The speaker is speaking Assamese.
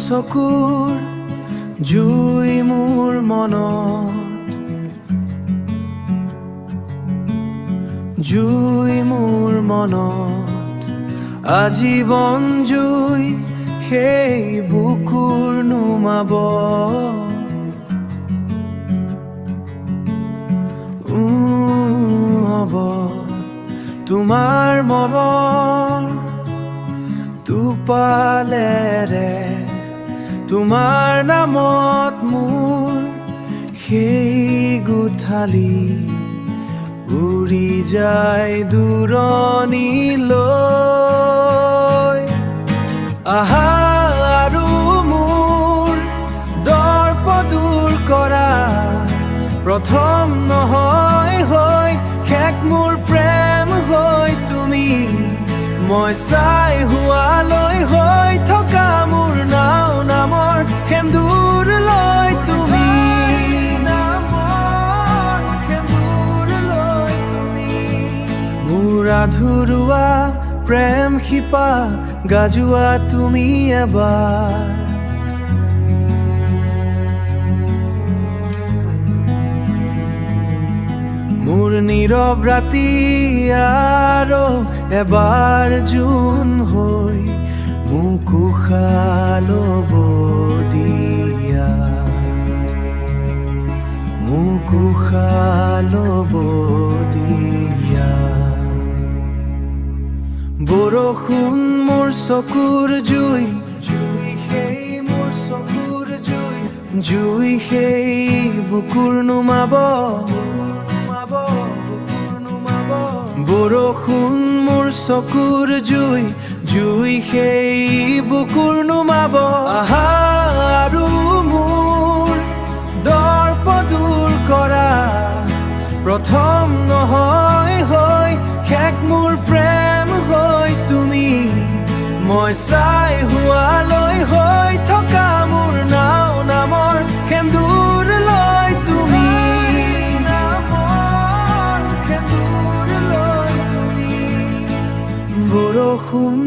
চকুৰ জুই মোৰ মনত, জুই মোৰ মনত আজীৱন জুই সেই বুকুৰ নুমাব। হ'ব তোমাৰ মৰম টোপালেৰে, তোমাৰ নামত মোৰ সেই গোথালি উৰি যায় দূৰণিলৈ। আহা আৰু মোৰ দৰ্প দূৰ কৰা, প্ৰথম নহয় হৈ শেষ মোৰ প্ৰেম হৈ তুমি, মই চাই হোৱালৈ হৈ থকা মোৰ নাও নামৰ সেন্দুৰ লৈ তুমি, মোৰ আধৰুৱা প্ৰেম শিপা গাজোৱা তুমি এবাৰ। মোৰ নীৰৱ ৰাতি আৰু এবাৰ জোন হৈ মোক উশাহ ল'ব দিয়া, মোক উশাহ ল'ব দিয়া। বৰষুণ মোৰ চকুৰ জুই, জুই সেই মোৰ চকুৰ জুই, জুই সেই বুকুৰ নুমাব। বৰষুণ মোৰ চকুৰ জুই, জুই সেই বুকুৰ নুমাব। আহা আৰু মোৰ দৰ্প দূৰ কৰা, প্ৰথম নহয় হৈ শেষ মোৰ প্ৰেম হৈ তুমি, মই চাই হোৱালৈ হৈ থকা মোৰ নাও নামৰ সেন্দুৰ লৈ তুমি, বৰষুণ